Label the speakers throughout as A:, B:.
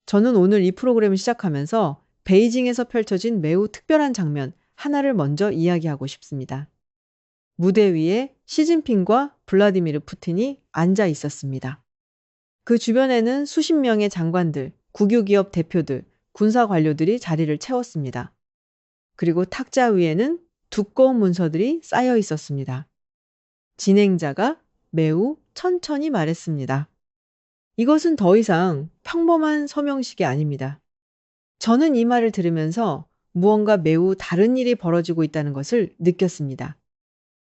A: 저는 오늘 이 프로그램을 시작하면서 베이징에서 펼쳐진 매우 특별한 장면 하나를 먼저 이야기하고 싶습니다. 무대 위에 시진핑과 블라디미르 푸틴이 앉아 있었습니다. 그 주변에는 수십 명의 장관들, 국유기업 대표들, 군사 관료들이 자리를 채웠습니다. 그리고 탁자 위에는 두꺼운 문서들이 쌓여 있었습니다. 진행자가 매우 천천히 말했습니다. 이것은 더 이상 평범한 서명식이 아닙니다. 저는 이 말을 들으면서 무언가 매우 다른 일이 벌어지고 있다는 것을 느꼈습니다.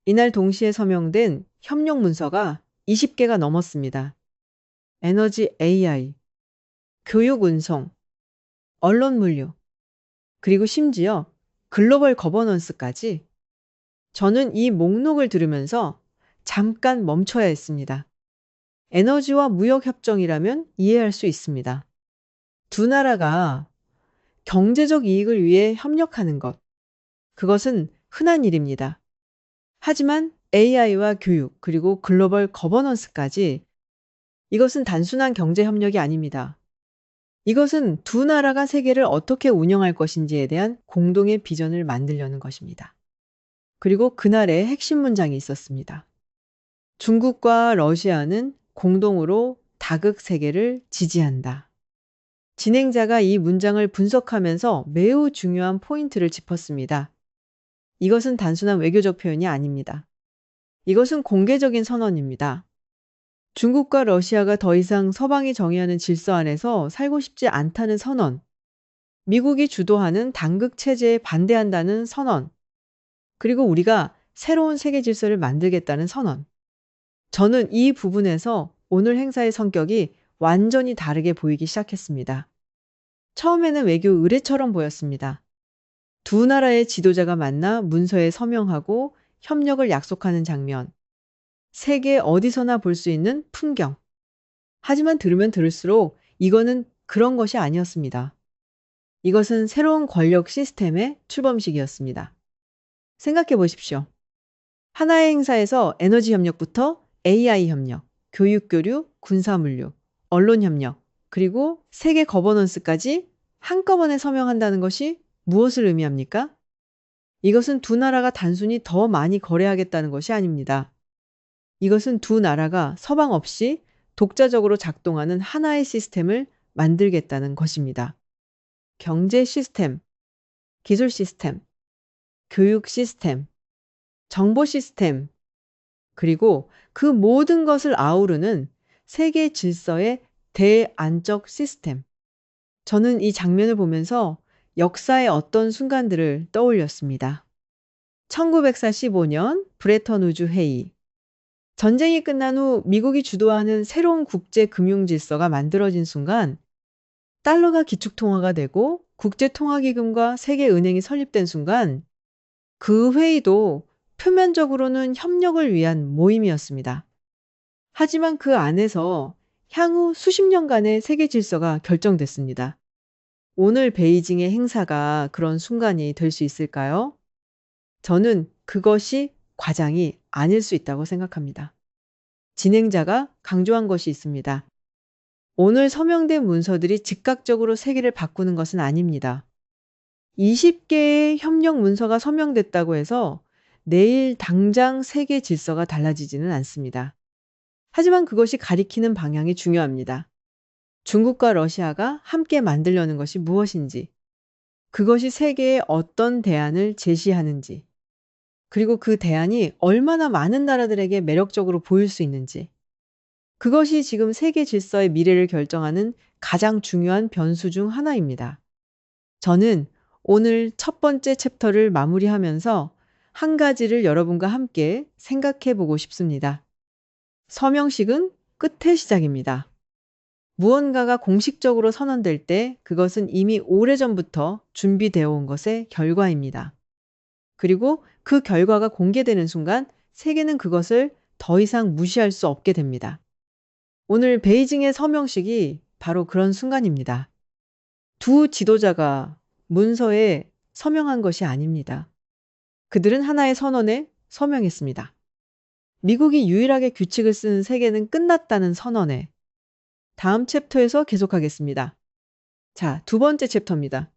A: 이날 동시에 서명된 협력 문서가 20개가 넘었습니다. 에너지 AI, 교육 운송, 언론 물류, 그리고 심지어 글로벌 거버넌스까지. 저는 이 목록을 들으면서 잠깐 멈춰야 했습니다. 에너지와 무역 협정이라면 이해할 수 있습니다. 두 나라가 경제적 이익을 위해 협력하는 것, 그것은 흔한 일입니다. 하지만 AI와 교육, 그리고 글로벌 거버넌스까지, 이것은 단순한 경제 협력이 아닙니다. 이것은 두 나라가 세계를 어떻게 운영할 것인지에 대한 공동의 비전을 만들려는 것입니다. 그리고 그날의 핵심 문장이 있었습니다. 중국과 러시아는 공동으로 다극 세계를 지지한다. 진행자가 이 문장을 분석하면서 매우 중요한 포인트를 짚었습니다. 이것은 단순한 외교적 표현이 아닙니다. 이것은 공개적인 선언입니다. 중국과 러시아가 더 이상 서방이 정의하는 질서 안에서 살고 싶지 않다는 선언, 미국이 주도하는 단극 체제에 반대한다는 선언, 그리고 우리가 새로운 세계 질서를 만들겠다는 선언. 저는 이 부분에서 오늘 행사의 성격이 완전히 다르게 보이기 시작했습니다. 처음에는 외교 의례처럼 보였습니다. 두 나라의 지도자가 만나 문서에 서명하고 협력을 약속하는 장면. 세계 어디서나 볼 수 있는 풍경. 하지만 들으면 들을수록 이거는 그런 것이 아니었습니다. 이것은 새로운 권력 시스템의 출범식이었습니다. 생각해 보십시오. 하나의 행사에서 에너지 협력부터 AI 협력, 교육 교류, 군사 물류, 언론 협력, 그리고 세계 거버넌스까지 한꺼번에 서명한다는 것이 무엇을 의미합니까? 이것은 두 나라가 단순히 더 많이 거래하겠다는 것이 아닙니다. 이것은 두 나라가 서방 없이 독자적으로 작동하는 하나의 시스템을 만들겠다는 것입니다. 경제 시스템, 기술 시스템, 교육 시스템, 정보 시스템, 그리고 그 모든 것을 아우르는 세계 질서의 대안적 시스템. 저는 이 장면을 보면서 역사의 어떤 순간들을 떠올렸습니다. 1945년 브레턴 우즈 회의. 전쟁이 끝난 후 미국이 주도하는 새로운 국제 금융 질서가 만들어진 순간 달러가 기축통화가 되고 국제통화기금과 세계은행이 설립된 순간 그 회의도 표면적으로는 협력을 위한 모임이었습니다. 하지만 그 안에서 향후 수십 년간의 세계 질서가 결정됐습니다. 오늘 베이징의 행사가 그런 순간이 될 수 있을까요? 저는 그것이 과장이 아닐 수 있다고 생각합니다. 진행자가 강조한 것이 있습니다. 오늘 서명된 문서들이 즉각적으로 세계를 바꾸는 것은 아닙니다. 20개의 협력 문서가 서명됐다고 해서 내일 당장 세계 질서가 달라지지는 않습니다. 하지만 그것이 가리키는 방향이 중요합니다. 중국과 러시아가 함께 만들려는 것이 무엇인지, 그것이 세계에 어떤 대안을 제시하는지, 그리고 그 대안이 얼마나 많은 나라들에게 매력적으로 보일 수 있는지, 그것이 지금 세계 질서의 미래를 결정하는 가장 중요한 변수 중 하나입니다. 저는 오늘 첫 번째 챕터를 마무리하면서 한 가지를 여러분과 함께 생각해 보고 싶습니다. 서명식은 끝의 시작입니다. 무언가가 공식적으로 선언될 때 그것은 이미 오래전부터 준비되어 온 것의 결과입니다. 그리고 그 결과가 공개되는 순간 세계는 그것을 더 이상 무시할 수 없게 됩니다. 오늘 베이징의 서명식이 바로 그런 순간입니다. 두 지도자가 문서에 서명한 것이 아닙니다. 그들은 하나의 선언에 서명했습니다. 미국이 유일하게 규칙을 쓰는 세계는 끝났다는 선언에. 다음 챕터에서 계속하겠습니다. 자, 두 번째 챕터입니다.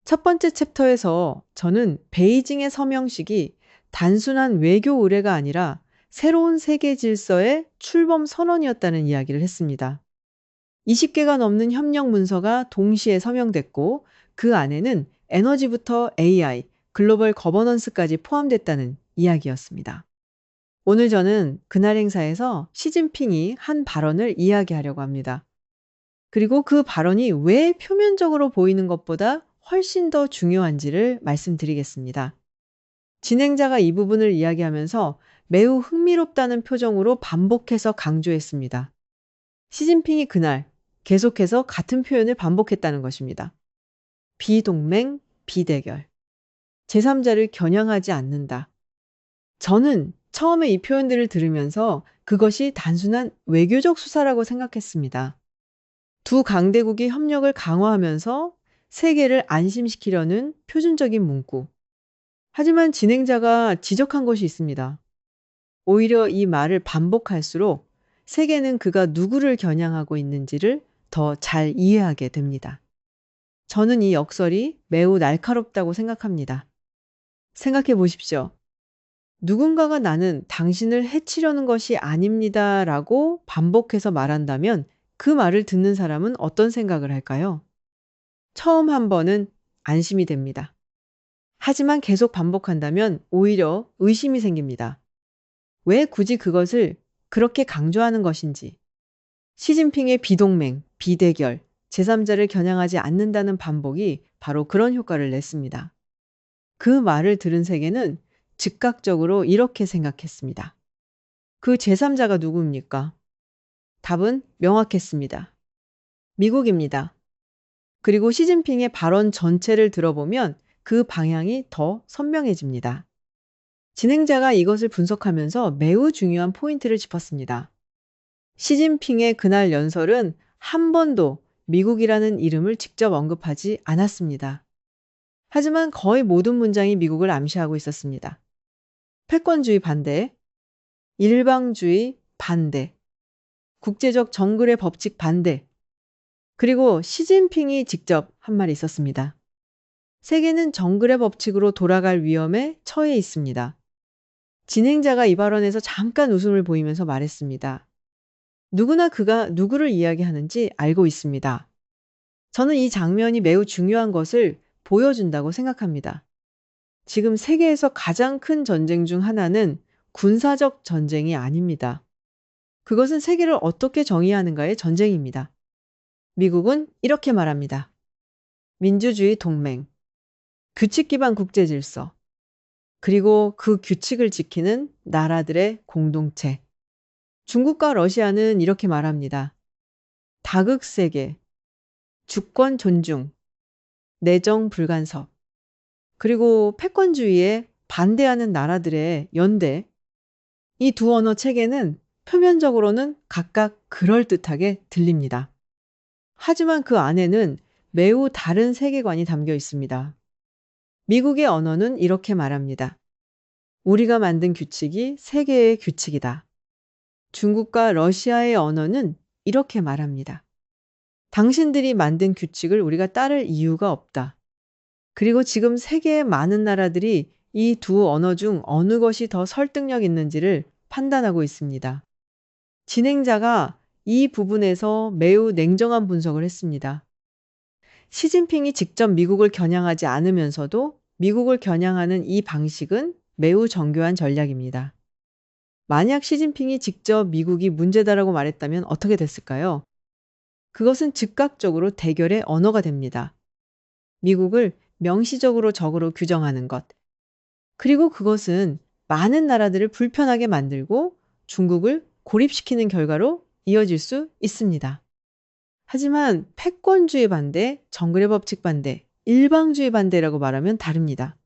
A: 첫 번째 챕터에서 저는 베이징의 서명식이 단순한 외교 의례가 아니라 새로운 세계 질서의 출범 선언이었다는 이야기를 했습니다. 20개가 넘는 협력 문서가 동시에 서명됐고 그 안에는 에너지부터 AI, 글로벌 거버넌스까지 포함됐다는 이야기였습니다. 오늘 저는 그날 행사에서 시진핑이 한 발언을 이야기하려고 합니다. 그리고 그 발언이 왜 표면적으로 보이는 것보다 훨씬 더 중요한지를 말씀드리겠습니다. 진행자가 이 부분을 이야기하면서 매우 흥미롭다는 표정으로 반복해서 강조했습니다. 시진핑이 그날 계속해서 같은 표현을 반복했다는 것입니다. 비동맹, 비대결. 제3자를 겨냥하지 않는다. 저는 처음에 이 표현들을 들으면서 그것이 단순한 외교적 수사라고 생각했습니다. 두 강대국이 협력을 강화하면서 세계를 안심시키려는 표준적인 문구. 하지만 진행자가 지적한 것이 있습니다. 오히려 이 말을 반복할수록 세계는 그가 누구를 겨냥하고 있는지를 더 잘 이해하게 됩니다. 저는 이 역설이 매우 날카롭다고 생각합니다. 생각해 보십시오. 누군가가 나는 당신을 해치려는 것이 아닙니다 라고 반복해서 말한다면 그 말을 듣는 사람은 어떤 생각을 할까요? 처음 한 번은 안심이 됩니다. 하지만 계속 반복한다면 오히려 의심이 생깁니다. 왜 굳이 그것을 그렇게 강조하는 것인지. 시진핑의 비동맹, 비대결, 제3자를 겨냥하지 않는다는 반복이 바로 그런 효과를 냈습니다. 그 말을 들은 세계는 즉각적으로 이렇게 생각했습니다. 그 제3자가 누구입니까? 답은 명확했습니다. 미국입니다. 그리고 시진핑의 발언 전체를 들어보면 그 방향이 더 선명해집니다. 진행자가 이것을 분석하면서 매우 중요한 포인트를 짚었습니다. 시진핑의 그날 연설은 한 번도 미국이라는 이름을 직접 언급하지 않았습니다. 하지만 거의 모든 문장이 미국을 암시하고 있었습니다. 패권주의 반대, 일방주의 반대, 국제적 정글의 법칙 반대, 그리고 시진핑이 직접 한 말이 있었습니다. 세계는 정글의 법칙으로 돌아갈 위험에 처해 있습니다. 진행자가 이 발언에서 잠깐 웃음을 보이면서 말했습니다. 누구나 그가 누구를 이야기하는지 알고 있습니다. 저는 이 장면이 매우 중요한 것을 보여준다고 생각합니다. 지금 세계에서 가장 큰 전쟁 중 하나는 군사적 전쟁이 아닙니다. 그것은 세계를 어떻게 정의하는가의 전쟁입니다. 미국은 이렇게 말합니다. 민주주의 동맹, 규칙 기반 국제 질서, 그리고 그 규칙을 지키는 나라들의 공동체. 중국과 러시아는 이렇게 말합니다. 다극세계, 주권 존중, 내정 불간섭, 그리고 패권주의에 반대하는 나라들의 연대. 이 두 언어 체계는 표면적으로는 각각 그럴듯하게 들립니다. 하지만 그 안에는 매우 다른 세계관이 담겨 있습니다. 미국의 언어는 이렇게 말합니다. 우리가 만든 규칙이 세계의 규칙이다. 중국과 러시아의 언어는 이렇게 말합니다. 당신들이 만든 규칙을 우리가 따를 이유가 없다. 그리고 지금 세계의 많은 나라들이 이 두 언어 중 어느 것이 더 설득력 있는지를 판단하고 있습니다. 진행자가 이 부분에서 매우 냉정한 분석을 했습니다. 시진핑이 직접 미국을 겨냥하지 않으면서도 미국을 겨냥하는 이 방식은 매우 정교한 전략입니다. 만약 시진핑이 직접 미국이 문제다라고 말했다면 어떻게 됐을까요? 그것은 즉각적으로 대결의 언어가 됩니다. 미국을 명시적으로 적으로 규정하는 것. 그리고 그것은 많은 나라들을 불편하게 만들고 중국을 고립시키는 결과로 이어질 수 있습니다. 하지만 패권주의 반대, 정글의 법칙 반대, 일방주의 반대라고 말하면 다릅니다.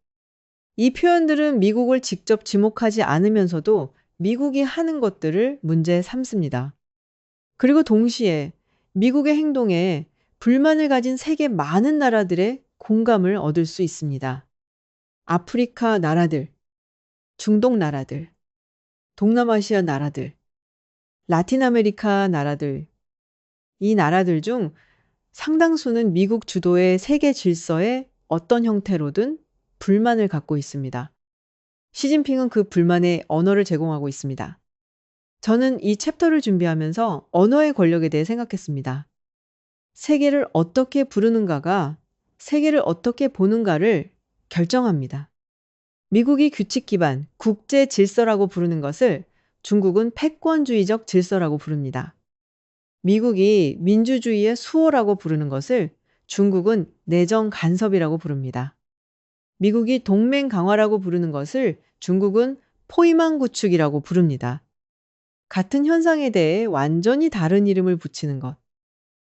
A: 이 표현들은 미국을 직접 지목하지 않으면서도 미국이 하는 것들을 문제 삼습니다. 그리고 동시에 미국의 행동에 불만을 가진 세계 많은 나라들의 공감을 얻을 수 있습니다. 아프리카 나라들, 중동 나라들, 동남아시아 나라들, 라틴 아메리카 나라들, 이 나라들 중 상당수는 미국 주도의 세계 질서에 어떤 형태로든 불만을 갖고 있습니다. 시진핑은 그 불만에 언어를 제공하고 있습니다. 저는 이 챕터를 준비하면서 언어의 권력에 대해 생각했습니다. 세계를 어떻게 부르는가가 세계를 어떻게 보는가를 결정합니다. 미국이 규칙 기반 국제 질서라고 부르는 것을 중국은 패권주의적 질서라고 부릅니다. 미국이 민주주의의 수호라고 부르는 것을 중국은 내정 간섭이라고 부릅니다. 미국이 동맹 강화라고 부르는 것을 중국은 포위망 구축이라고 부릅니다. 같은 현상에 대해 완전히 다른 이름을 붙이는 것.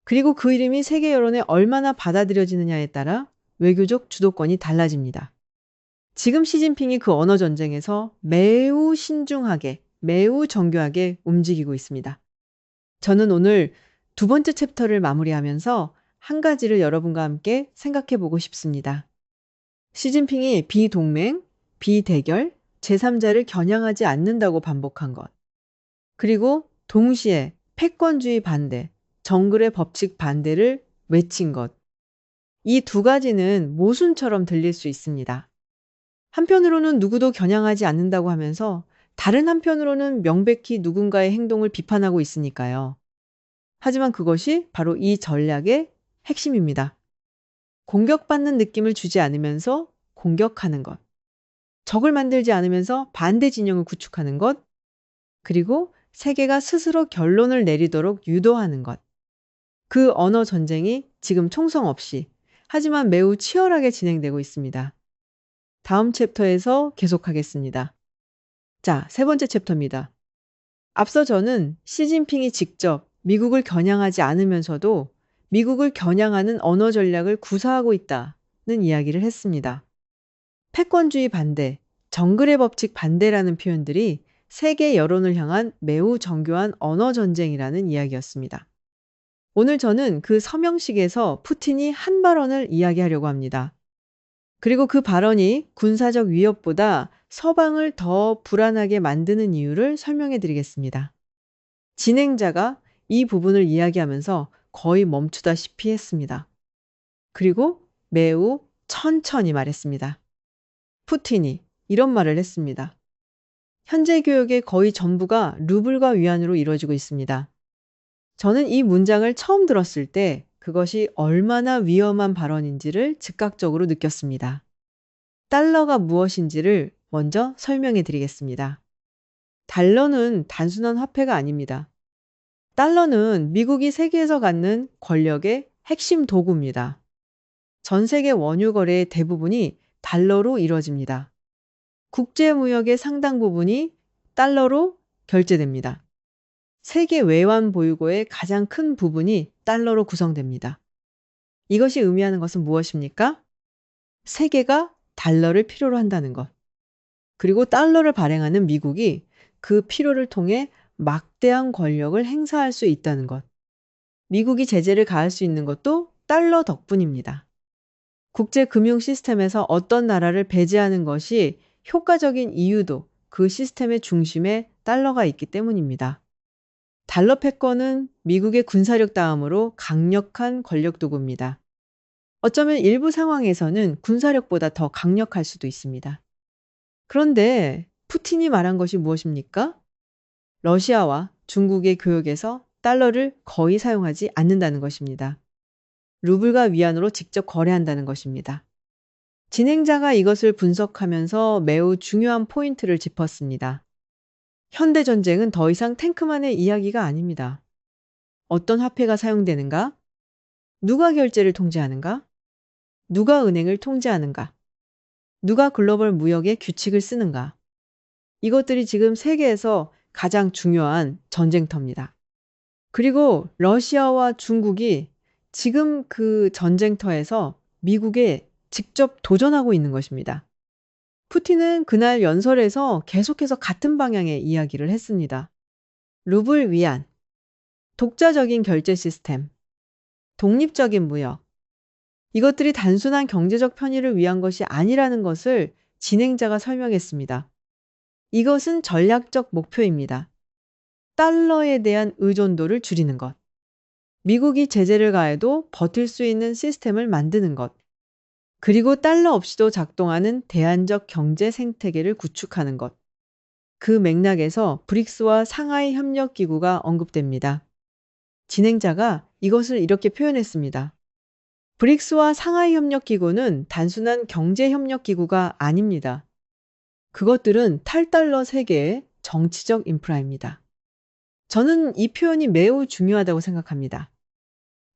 A: 그리고 그 이름이 세계 여론에 얼마나 받아들여지느냐에 따라 외교적 주도권이 달라집니다. 지금 시진핑이 그 언어 전쟁에서 매우 신중하게, 매우 정교하게 움직이고 있습니다. 저는 오늘 두 번째 챕터를 마무리하면서 한 가지를 여러분과 함께 생각해 보고 싶습니다. 시진핑이 비동맹, 비대결, 제3자를 겨냥하지 않는다고 반복한 것. 그리고 동시에 패권주의 반대, 정글의 법칙 반대를 외친 것. 이 두 가지는 모순처럼 들릴 수 있습니다. 한편으로는 누구도 겨냥하지 않는다고 하면서 다른 한편으로는 명백히 누군가의 행동을 비판하고 있으니까요. 하지만 그것이 바로 이 전략의 핵심입니다. 공격받는 느낌을 주지 않으면서 공격하는 것. 적을 만들지 않으면서 반대 진영을 구축하는 것. 그리고 세계가 스스로 결론을 내리도록 유도하는 것. 그 언어 전쟁이 지금 총성 없이 하지만 매우 치열하게 진행되고 있습니다. 다음 챕터에서 계속하겠습니다. 자, 세 번째 챕터입니다. 앞서 저는 시진핑이 직접 미국을 겨냥하지 않으면서도 미국을 겨냥하는 언어 전략을 구사하고 있다는 이야기를 했습니다. 패권주의 반대, 정글의 법칙 반대라는 표현들이 세계 여론을 향한 매우 정교한 언어 전쟁이라는 이야기였습니다. 오늘 저는 그 서명식에서 푸틴이 한 발언을 이야기하려고 합니다. 그리고 그 발언이 군사적 위협보다 서방을 더 불안하게 만드는 이유를 설명해 드리겠습니다. 진행자가 이 부분을 이야기하면서 거의 멈추다시피 했습니다. 그리고 매우 천천히 말했습니다. 푸틴이 이런 말을 했습니다. 현재 교역의 거의 전부가 루블과 위안으로 이루어지고 있습니다. 저는 이 문장을 처음 들었을 때 그것이 얼마나 위험한 발언인지를 즉각적으로 느꼈습니다. 달러가 무엇인지를 먼저 설명해 드리겠습니다. 달러는 단순한 화폐가 아닙니다. 달러는 미국이 세계에서 갖는 권력의 핵심 도구입니다. 전 세계 원유 거래의 대부분이 달러로 이루어집니다. 국제무역의 상당 부분이 달러로 결제됩니다. 세계 외환 보유고의 가장 큰 부분이 달러로 구성됩니다. 이것이 의미하는 것은 무엇입니까? 세계가 달러를 필요로 한다는 것. 그리고 달러를 발행하는 미국이 그 필요를 통해 막대한 권력을 행사할 수 있다는 것. 미국이 제재를 가할 수 있는 것도 달러 덕분입니다. 국제 금융 시스템에서 어떤 나라를 배제하는 것이 효과적인 이유도 그 시스템의 중심에 달러가 있기 때문입니다. 달러 패권은 미국의 군사력 다음으로 강력한 권력 도구입니다. 어쩌면 일부 상황에서는 군사력보다 더 강력할 수도 있습니다. 그런데 푸틴이 말한 것이 무엇입니까? 러시아와 중국의 교역에서 달러를 거의 사용하지 않는다는 것입니다. 루블과 위안으로 직접 거래한다는 것입니다. 진행자가 이것을 분석하면서 매우 중요한 포인트를 짚었습니다. 현대 전쟁은 더 이상 탱크만의 이야기가 아닙니다. 어떤 화폐가 사용되는가? 누가 결제를 통제하는가? 누가 은행을 통제하는가? 누가 글로벌 무역의 규칙을 쓰는가? 이것들이 지금 세계에서 가장 중요한 전쟁터입니다. 그리고 러시아와 중국이 지금 그 전쟁터에서 미국에 직접 도전하고 있는 것입니다. 푸틴은 그날 연설에서 계속해서 같은 방향의 이야기를 했습니다. 루블 위안, 독자적인 결제 시스템, 독립적인 무역. 이것들이 단순한 경제적 편의를 위한 것이 아니라는 것을 진행자가 설명했습니다. 이것은 전략적 목표입니다. 달러에 대한 의존도를 줄이는 것. 미국이 제재를 가해도 버틸 수 있는 시스템을 만드는 것. 그리고 달러 없이도 작동하는 대안적 경제 생태계를 구축하는 것. 그 맥락에서 브릭스와 상하이 협력기구가 언급됩니다. 진행자가 이것을 이렇게 표현했습니다. 브릭스와 상하이 협력기구는 단순한 경제협력기구가 아닙니다. 그것들은 탈달러 세계의 정치적 인프라입니다. 저는 이 표현이 매우 중요하다고 생각합니다.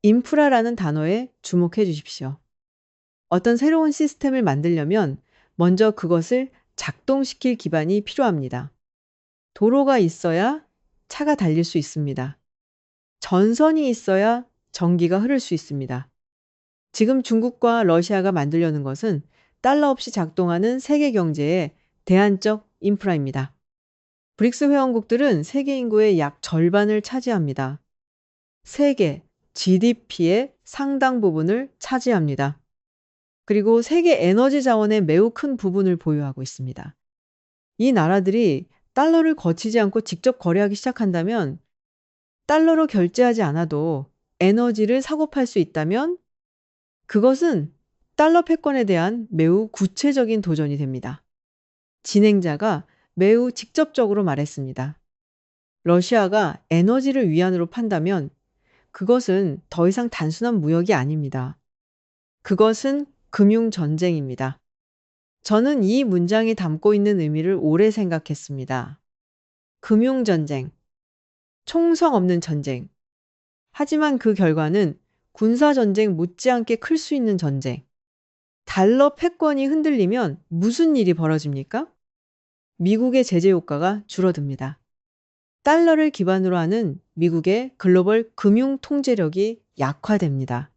A: 인프라라는 단어에 주목해 주십시오. 어떤 새로운 시스템을 만들려면 먼저 그것을 작동시킬 기반이 필요합니다. 도로가 있어야 차가 달릴 수 있습니다. 전선이 있어야 전기가 흐를 수 있습니다. 지금 중국과 러시아가 만들려는 것은 달러 없이 작동하는 세계 경제의 대안적 인프라입니다. 브릭스 회원국들은 세계 인구의 약 절반을 차지합니다. 세계 GDP의 상당 부분을 차지합니다. 그리고 세계 에너지 자원의 매우 큰 부분을 보유하고 있습니다. 이 나라들이 달러를 거치지 않고 직접 거래하기 시작한다면 달러로 결제하지 않아도 에너지를 사고 팔 수 있다면 그것은 달러 패권에 대한 매우 구체적인 도전이 됩니다. 진행자가 매우 직접적으로 말했습니다. 러시아가 에너지를 위안으로 판다면 그것은 더 이상 단순한 무역이 아닙니다. 그것은 금융전쟁입니다. 저는 이 문장이 담고 있는 의미를 오래 생각했습니다. 금융전쟁, 총성 없는 전쟁. 하지만 그 결과는 군사전쟁 못지않게 클 수 있는 전쟁. 달러 패권이 흔들리면 무슨 일이 벌어집니까? 미국의 제재 효과가 줄어듭니다. 달러를 기반으로 하는 미국의 글로벌 금융 통제력이 약화됩니다.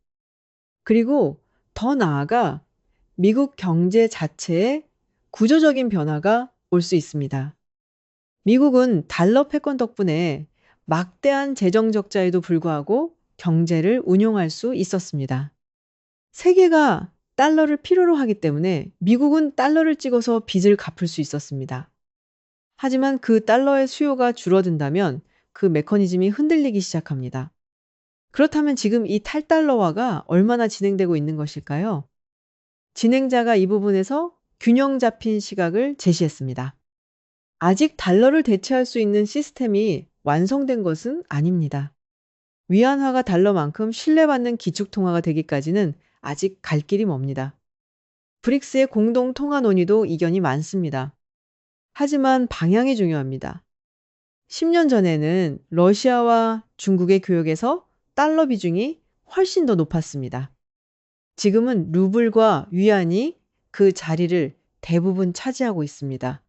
A: 그리고 더 나아가 미국 경제 자체에 구조적인 변화가 올 수 있습니다. 미국은 달러 패권 덕분에 막대한 재정 적자에도 불구하고 경제를 운용할 수 있었습니다. 세계가 달러를 필요로 하기 때문에 미국은 달러를 찍어서 빚을 갚을 수 있었습니다. 하지만 그 달러의 수요가 줄어든다면 그 메커니즘이 흔들리기 시작합니다. 그렇다면 지금 이 탈달러화가 얼마나 진행되고 있는 것일까요? 진행자가 이 부분에서 균형 잡힌 시각을 제시했습니다. 아직 달러를 대체할 수 있는 시스템이 완성된 것은 아닙니다. 위안화가 달러만큼 신뢰받는 기축통화가 되기까지는 아직 갈 길이 멉니다. 브릭스의 공동 통화 논의도 이견이 많습니다. 하지만 방향이 중요합니다. 10년 전에는 러시아와 중국의 교역에서 달러 비중이 훨씬 더 높았습니다. 지금은 루블과 위안이 그 자리를 대부분 차지하고 있습니다.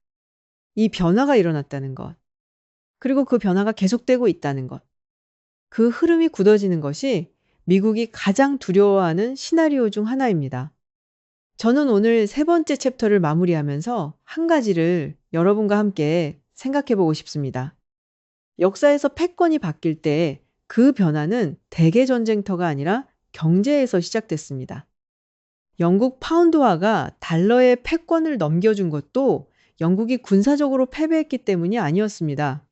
A: 이 변화가 일어났다는 것, 그리고 그 변화가 계속되고 있다는 것, 그 흐름이 굳어지는 것이 미국이 가장 두려워하는 시나리오 중 하나입니다. 저는 오늘 세 번째 챕터를 마무리하면서 한 가지를 여러분과 함께 생각해 보고 싶습니다. 역사에서 패권이 바뀔 때 그 변화는 대개 전쟁터가 아니라 경제에서 시작됐습니다. 영국 파운드화가 달러의 패권을 넘겨준 것도 영국이 군사적으로 패배했기 때문이 아니었습니다.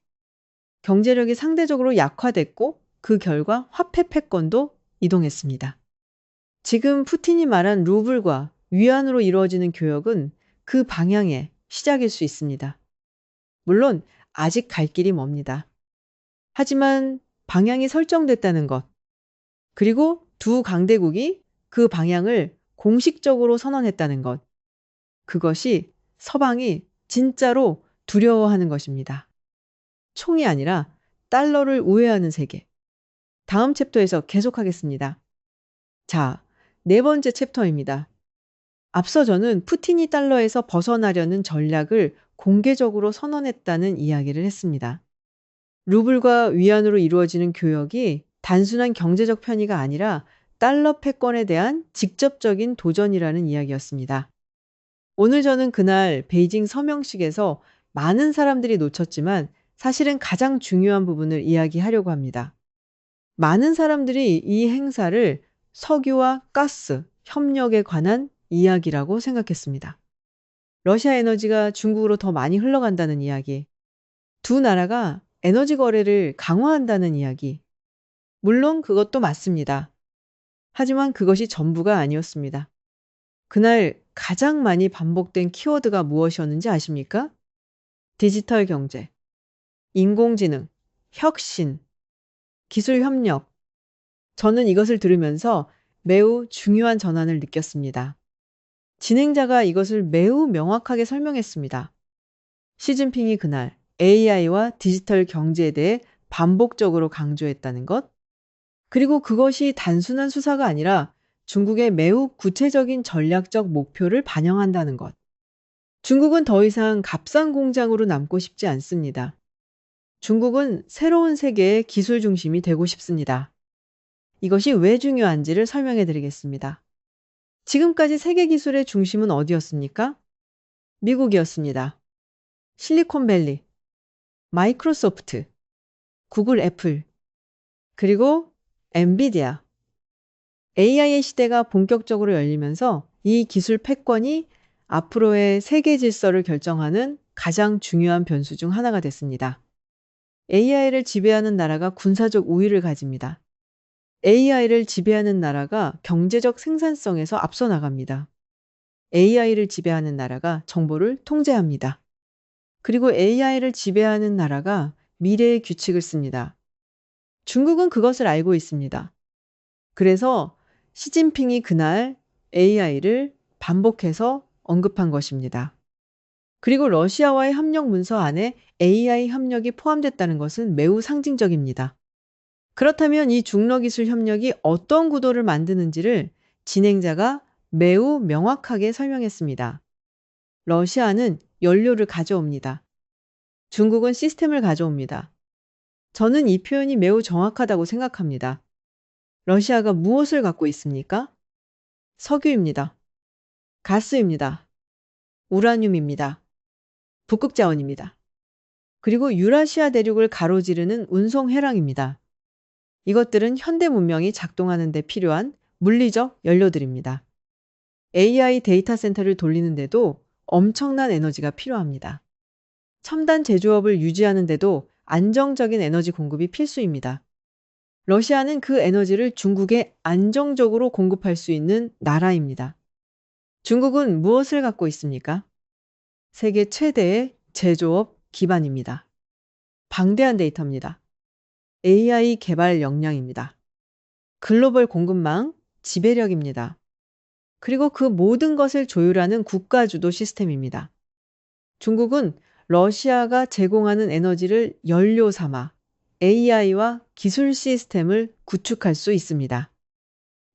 A: 경제력이 상대적으로 약화됐고 그 결과 화폐 패권도 이동했습니다. 지금 푸틴이 말한 루블과 위안으로 이루어지는 교역은 그 방향의 시작일 수 있습니다. 물론 아직 갈 길이 멉니다. 하지만 방향이 설정됐다는 것, 그리고 두 강대국이 그 방향을 공식적으로 선언했다는 것, 그것이 서방이 진짜로 두려워하는 것입니다. 총이 아니라 달러를 우회하는 세계. 다음 챕터에서 계속하겠습니다. 자, 네 번째 챕터입니다. 앞서 저는 푸틴이 달러에서 벗어나려는 전략을 공개적으로 선언했다는 이야기를 했습니다. 루블과 위안으로 이루어지는 교역이 단순한 경제적 편의가 아니라 달러 패권에 대한 직접적인 도전이라는 이야기였습니다. 오늘 저는 그날 베이징 서명식에서 많은 사람들이 놓쳤지만 사실은 가장 중요한 부분을 이야기하려고 합니다. 많은 사람들이 이 행사를 석유와 가스, 협력에 관한 이야기라고 생각했습니다. 러시아 에너지가 중국으로 더 많이 흘러간다는 이야기, 두 나라가 에너지 거래를 강화한다는 이야기, 물론 그것도 맞습니다. 하지만 그것이 전부가 아니었습니다. 그날 가장 많이 반복된 키워드가 무엇이었는지 아십니까? 디지털 경제, 인공지능, 혁신, 기술 협력. 저는 이것을 들으면서 매우 중요한 전환을 느꼈습니다. 진행자가 이것을 매우 명확하게 설명했습니다. 시진핑이 그날 AI와 디지털 경제에 대해 반복적으로 강조했다는 것, 그리고 그것이 단순한 수사가 아니라 중국의 매우 구체적인 전략적 목표를 반영한다는 것. 중국은 더 이상 값싼 공장으로 남고 싶지 않습니다. 중국은 새로운 세계의 기술 중심이 되고 싶습니다. 이것이 왜 중요한지를 설명해 드리겠습니다. 지금까지 세계 기술의 중심은 어디였습니까? 미국이었습니다. 실리콘밸리, 마이크로소프트, 구글, 애플, 그리고 엔비디아. AI의 시대가 본격적으로 열리면서 이 기술 패권이 앞으로의 세계 질서를 결정하는 가장 중요한 변수 중 하나가 됐습니다. AI를 지배하는 나라가 군사적 우위를 가집니다. AI를 지배하는 나라가 경제적 생산성에서 앞서 나갑니다. AI를 지배하는 나라가 정보를 통제합니다. 그리고 AI를 지배하는 나라가 미래의 규칙을 씁니다. 중국은 그것을 알고 있습니다. 그래서 시진핑이 그날 AI를 반복해서 언급한 것입니다. 그리고 러시아와의 협력 문서 안에 AI 협력이 포함됐다는 것은 매우 상징적입니다. 그렇다면 이 중러기술 협력이 어떤 구도를 만드는지를 진행자가 매우 명확하게 설명했습니다. 러시아는 연료를 가져옵니다. 중국은 시스템을 가져옵니다. 저는 이 표현이 매우 정확하다고 생각합니다. 러시아가 무엇을 갖고 있습니까? 석유입니다. 가스입니다. 우라늄입니다. 북극 자원입니다. 그리고 유라시아 대륙을 가로지르는 운송 해랑입니다. 이것들은 현대 문명이 작동하는 데 필요한 물리적 연료들입니다. AI 데이터 센터를 돌리는데도 엄청난 에너지가 필요합니다. 첨단 제조업을 유지하는 데도 안정적인 에너지 공급이 필수입니다. 러시아는 그 에너지를 중국에 안정적으로 공급할 수 있는 나라입니다. 중국은 무엇을 갖고 있습니까? 세계 최대의 제조업 기반입니다. 방대한 데이터입니다. AI 개발 역량입니다. 글로벌 공급망, 지배력입니다. 그리고 그 모든 것을 조율하는 국가주도 시스템입니다. 중국은 러시아가 제공하는 에너지를 연료 삼아 AI와 기술 시스템을 구축할 수 있습니다.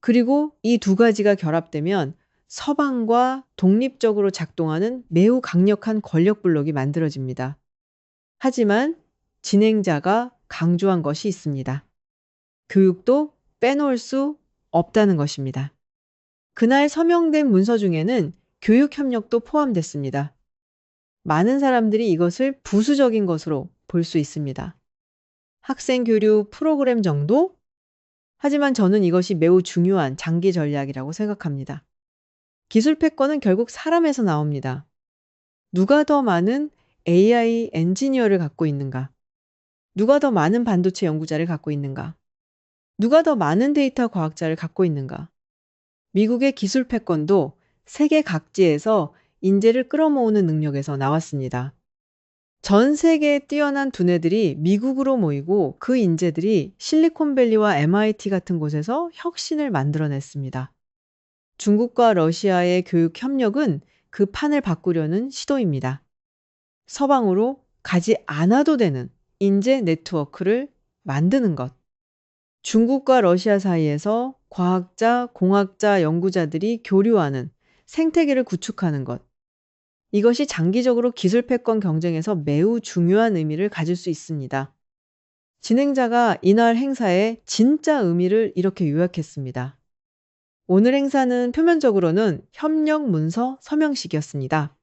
A: 그리고 이 두 가지가 결합되면 서방과 독립적으로 작동하는 매우 강력한 권력 블록이 만들어집니다. 하지만 진행자가 강조한 것이 있습니다. 교육도 빼놓을 수 없다는 것입니다. 그날 서명된 문서 중에는 교육 협력도 포함됐습니다. 많은 사람들이 이것을 부수적인 것으로 볼 수 있습니다. 학생 교류 프로그램 정도? 하지만 저는 이것이 매우 중요한 장기 전략이라고 생각합니다. 기술 패권은 결국 사람에서 나옵니다. 누가 더 많은 AI 엔지니어를 갖고 있는가? 누가 더 많은 반도체 연구자를 갖고 있는가? 누가 더 많은 데이터 과학자를 갖고 있는가? 미국의 기술 패권도 세계 각지에서 인재를 끌어모으는 능력에서 나왔습니다. 전 세계의 뛰어난 두뇌들이 미국으로 모이고 그 인재들이 실리콘밸리와 MIT 같은 곳에서 혁신을 만들어냈습니다. 중국과 러시아의 교육 협력은 그 판을 바꾸려는 시도입니다. 서방으로 가지 않아도 되는 인재 네트워크를 만드는 것. 중국과 러시아 사이에서 과학자, 공학자, 연구자들이 교류하는 생태계를 구축하는 것. 이것이 장기적으로 기술 패권 경쟁에서 매우 중요한 의미를 가질 수 있습니다. 진행자가 이날 행사의 진짜 의미를 이렇게 요약했습니다. 오늘 행사는 표면적으로는 협력 문서 서명식이었습니다.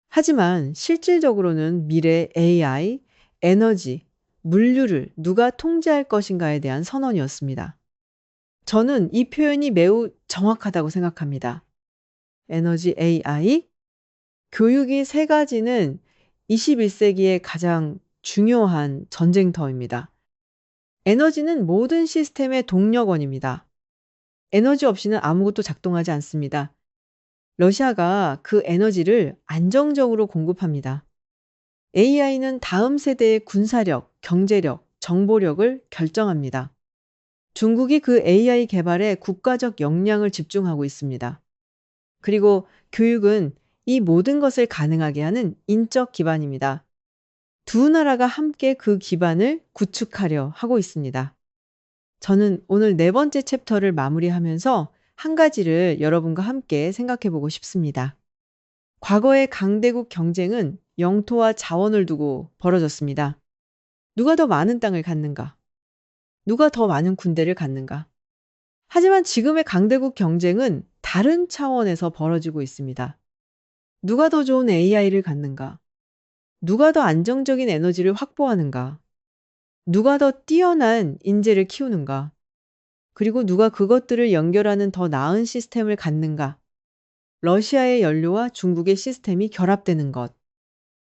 A: 하지만 실질적으로는 미래 AI, 에너지, 물류를 누가 통제할 것인가에 대한 선언이었습니다. 저는 이 표현이 매우 정확하다고 생각합니다. 에너지 AI, 교육이 세 가지는 21세기의 가장 중요한 전쟁터입니다. 에너지는 모든 시스템의 동력원입니다. 에너지 없이는 아무것도 작동하지 않습니다. 러시아가 그 에너지를 안정적으로 공급합니다. AI는 다음 세대의 군사력, 경제력, 정보력을 결정합니다. 중국이 그 AI 개발에 국가적 역량을 집중하고 있습니다. 그리고 교육은 이 모든 것을 가능하게 하는 인적 기반입니다. 두 나라가 함께 그 기반을 구축하려 하고 있습니다. 저는 오늘 네 번째 챕터를 마무리하면서 한 가지를 여러분과 함께 생각해 보고 싶습니다. 과거의 강대국 경쟁은 영토와 자원을 두고 벌어졌습니다. 누가 더 많은 땅을 갖는가? 누가 더 많은 군대를 갖는가? 하지만 지금의 강대국 경쟁은 다른 차원에서 벌어지고 있습니다. 누가 더 좋은 AI를 갖는가? 누가 더 안정적인 에너지를 확보하는가? 누가 더 뛰어난 인재를 키우는가? 그리고 누가 그것들을 연결하는 더 나은 시스템을 갖는가? 러시아의 연료와 중국의 시스템이 결합되는 것.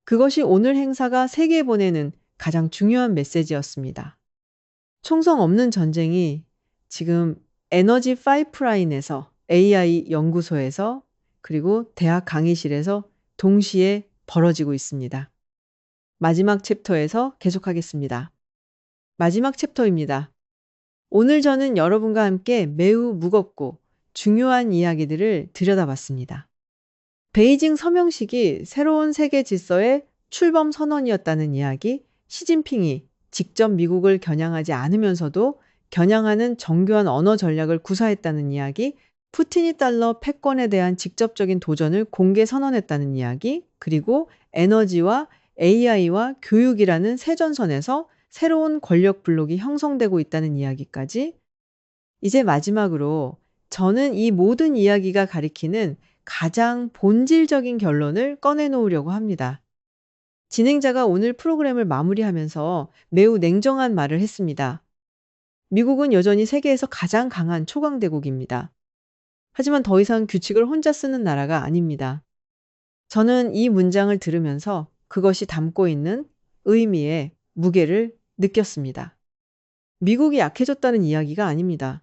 A: 그것이 오늘 행사가 세계에 보내는 가장 중요한 메시지였습니다. 총성 없는 전쟁이 지금 에너지 파이프라인에서, AI 연구소에서, 그리고 대학 강의실에서 동시에 벌어지고 있습니다. 마지막 챕터에서 계속하겠습니다. 마지막 챕터입니다. 오늘 저는 여러분과 함께 매우 무겁고 중요한 이야기들을 들여다봤습니다. 베이징 서명식이 새로운 세계 질서의 출범 선언이었다는 이야기, 시진핑이 직접 미국을 겨냥하지 않으면서도 겨냥하는 정교한 언어 전략을 구사했다는 이야기, 푸틴이 달러 패권에 대한 직접적인 도전을 공개 선언했다는 이야기, 그리고 에너지와 AI와 교육이라는 새 전선에서 새로운 권력 블록이 형성되고 있다는 이야기까지, 이제 마지막으로 저는 이 모든 이야기가 가리키는 가장 본질적인 결론을 꺼내놓으려고 합니다. 진행자가 오늘 프로그램을 마무리하면서 매우 냉정한 말을 했습니다. 미국은 여전히 세계에서 가장 강한 초강대국입니다. 하지만 더 이상 규칙을 혼자 쓰는 나라가 아닙니다. 저는 이 문장을 들으면서 그것이 담고 있는 의미의 무게를 느꼈습니다. 미국이 약해졌다는 이야기가 아닙니다.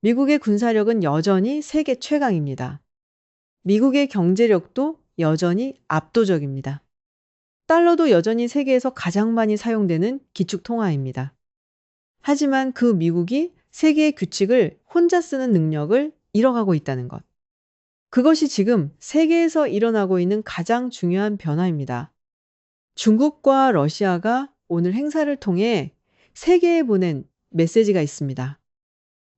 A: 미국의 군사력은 여전히 세계 최강입니다. 미국의 경제력도 여전히 압도적입니다. 달러도 여전히 세계에서 가장 많이 사용되는 기축통화입니다. 하지만 그 미국이 세계의 규칙을 혼자 쓰는 능력을 잃어가고 있다는 것. 그것이 지금 세계에서 일어나고 있는 가장 중요한 변화입니다. 중국과 러시아가 오늘 행사를 통해 세계에 보낸 메시지가 있습니다.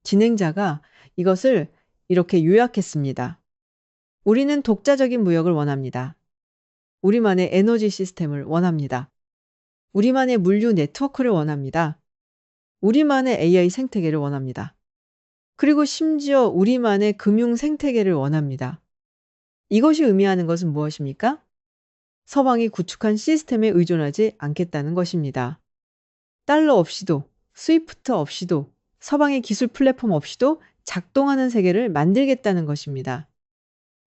A: 진행자가 이것을 이렇게 요약했습니다. 우리는 독자적인 무역을 원합니다. 우리만의 에너지 시스템을 원합니다. 우리만의 물류 네트워크를 원합니다. 우리만의 AI 생태계를 원합니다. 그리고 심지어 우리만의 금융 생태계를 원합니다. 이것이 의미하는 것은 무엇입니까? 서방이 구축한 시스템에 의존하지 않겠다는 것입니다. 달러 없이도, 스위프트 없이도, 서방의 기술 플랫폼 없이도 작동하는 세계를 만들겠다는 것입니다.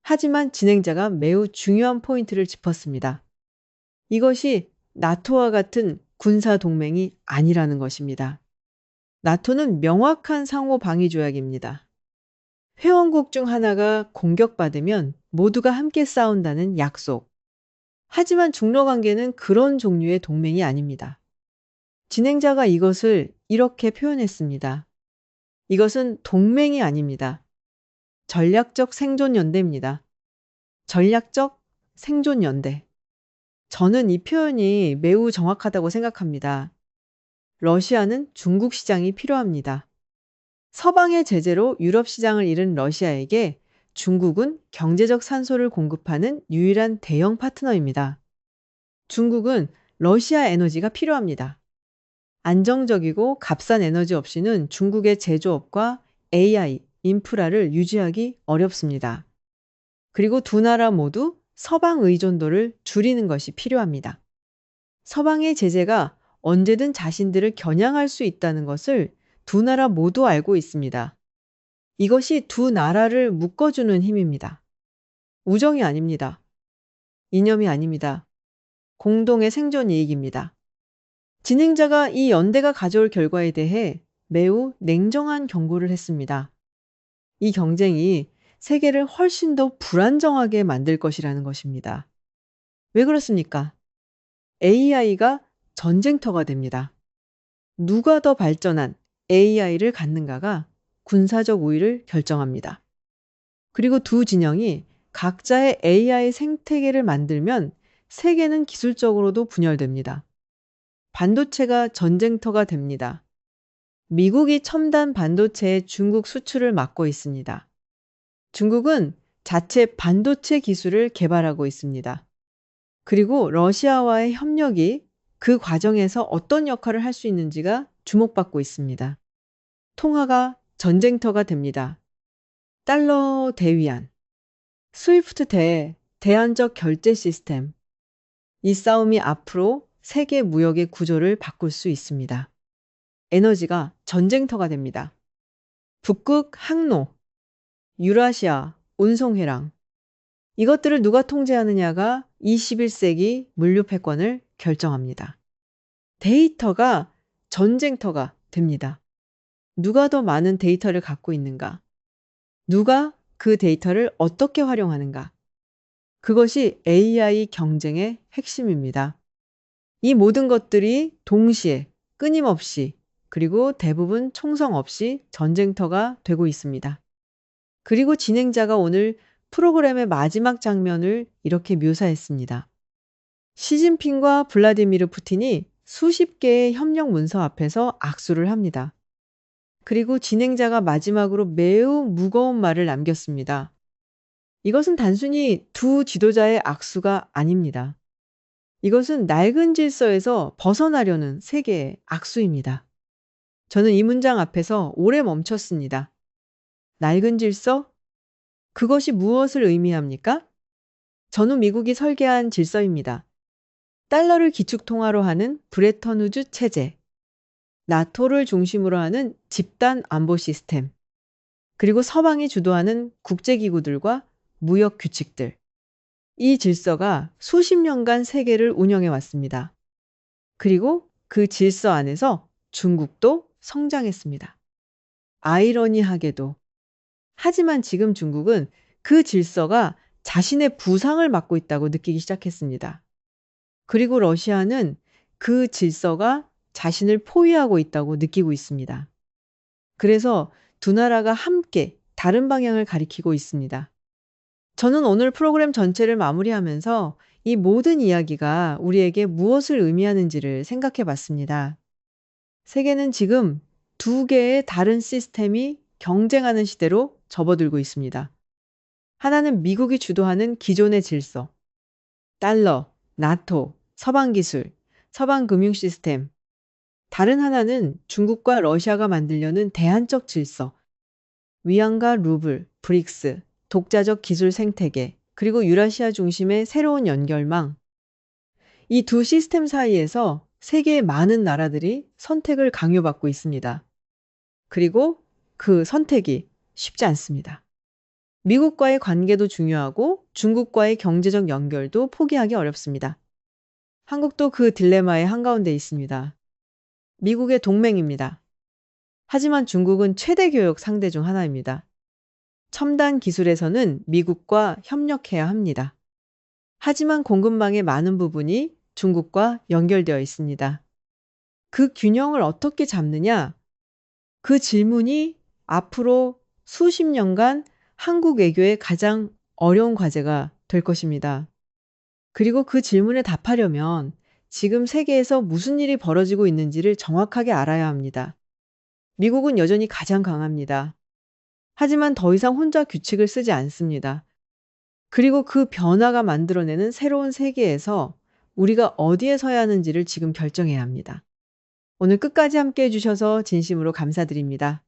A: 하지만 진행자가 매우 중요한 포인트를 짚었습니다. 이것이 나토와 같은 군사 동맹이 아니라는 것입니다. 나토는 명확한 상호 방위 조약입니다. 회원국 중 하나가 공격받으면 모두가 함께 싸운다는 약속. 하지만 중러 관계는 그런 종류의 동맹이 아닙니다. 진행자가 이것을 이렇게 표현했습니다. 이것은 동맹이 아닙니다. 전략적 생존 연대입니다. 전략적 생존 연대. 저는 이 표현이 매우 정확하다고 생각합니다. 러시아는 중국 시장이 필요합니다. 서방의 제재로 유럽 시장을 잃은 러시아에게 중국은 경제적 산소를 공급하는 유일한 대형 파트너입니다. 중국은 러시아 에너지가 필요합니다. 안정적이고 값싼 에너지 없이는 중국의 제조업과 AI, 인프라를 유지하기 어렵습니다. 그리고 두 나라 모두 서방 의존도를 줄이는 것이 필요합니다. 서방의 제재가 언제든 자신들을 겨냥할 수 있다는 것을 두 나라 모두 알고 있습니다. 이것이 두 나라를 묶어주는 힘입니다. 우정이 아닙니다. 이념이 아닙니다. 공동의 생존 이익입니다. 진행자가 이 연대가 가져올 결과에 대해 매우 냉정한 경고를 했습니다. 이 경쟁이 세계를 훨씬 더 불안정하게 만들 것이라는 것입니다. 왜 그렇습니까? AI가 전쟁터가 됩니다. 누가 더 발전한 AI를 갖는가가 군사적 우위를 결정합니다. 그리고 두 진영이 각자의 AI 생태계를 만들면 세계는 기술적으로도 분열됩니다. 반도체가 전쟁터가 됩니다. 미국이 첨단 반도체의 중국 수출을 막고 있습니다. 중국은 자체 반도체 기술을 개발하고 있습니다. 그리고 러시아와의 협력이 그 과정에서 어떤 역할을 할 수 있는지가 주목받고 있습니다. 통화가 전쟁터가 됩니다. 달러 대위안, 스위프트 대안적 결제 시스템. 이 싸움이 앞으로 세계 무역의 구조를 바꿀 수 있습니다. 에너지가 전쟁터가 됩니다. 북극 항로, 유라시아 운송회랑. 이것들을 누가 통제하느냐가 21세기 물류 패권을 결정합니다. 데이터가 전쟁터가 됩니다. 누가 더 많은 데이터를 갖고 있는가? 누가 그 데이터를 어떻게 활용하는가? 그것이 AI 경쟁의 핵심입니다. 이 모든 것들이 동시에 끊임없이 그리고 대부분 총성 없이 전쟁터가 되고 있습니다. 그리고 진행자가 오늘 프로그램의 마지막 장면을 이렇게 묘사했습니다. 시진핑과 블라디미르 푸틴이 수십 개의 협력 문서 앞에서 악수를 합니다. 그리고 진행자가 마지막으로 매우 무거운 말을 남겼습니다. 이것은 단순히 두 지도자의 악수가 아닙니다. 이것은 낡은 질서에서 벗어나려는 세계의 악수입니다. 저는 이 문장 앞에서 오래 멈췄습니다. 낡은 질서? 그것이 무엇을 의미합니까? 저는 미국이 설계한 질서입니다. 달러를 기축통화로 하는 브레턴우즈 체제, 나토를 중심으로 하는 집단 안보 시스템, 그리고 서방이 주도하는 국제기구들과 무역 규칙들. 이 질서가 수십 년간 세계를 운영해 왔습니다. 그리고 그 질서 안에서 중국도 성장했습니다. 아이러니하게도. 하지만 지금 중국은 그 질서가 자신의 부상을 맞고 있다고 느끼기 시작했습니다. 그리고 러시아는 그 질서가 자신을 포위하고 있다고 느끼고 있습니다. 그래서 두 나라가 함께 다른 방향을 가리키고 있습니다. 저는 오늘 프로그램 전체를 마무리하면서 이 모든 이야기가 우리에게 무엇을 의미하는지를 생각해 봤습니다. 세계는 지금 두 개의 다른 시스템이 경쟁하는 시대로 접어들고 있습니다. 하나는 미국이 주도하는 기존의 질서, 달러, 나토, 서방 기술, 서방 금융 시스템. 다른 하나는 중국과 러시아가 만들려는 대안적 질서, 위안과 루블, 브릭스, 독자적 기술 생태계, 그리고 유라시아 중심의 새로운 연결망. 이 두 시스템 사이에서 세계의 많은 나라들이 선택을 강요받고 있습니다. 그리고 그 선택이 쉽지 않습니다. 미국과의 관계도 중요하고 중국과의 경제적 연결도 포기하기 어렵습니다. 한국도 그 딜레마의 한가운데 있습니다. 미국의 동맹입니다. 하지만 중국은 최대 교역 상대 중 하나입니다. 첨단 기술에서는 미국과 협력해야 합니다. 하지만 공급망의 많은 부분이 중국과 연결되어 있습니다. 그 균형을 어떻게 잡느냐? 그 질문이 앞으로 수십 년간 한국 외교의 가장 어려운 과제가 될 것입니다. 그리고 그 질문에 답하려면 지금 세계에서 무슨 일이 벌어지고 있는지를 정확하게 알아야 합니다. 미국은 여전히 가장 강합니다. 하지만 더 이상 혼자 규칙을 쓰지 않습니다. 그리고 그 변화가 만들어내는 새로운 세계에서 우리가 어디에 서야 하는지를 지금 결정해야 합니다. 오늘 끝까지 함께 해주셔서 진심으로 감사드립니다.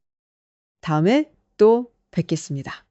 A: 다음에 또 뵙겠습니다.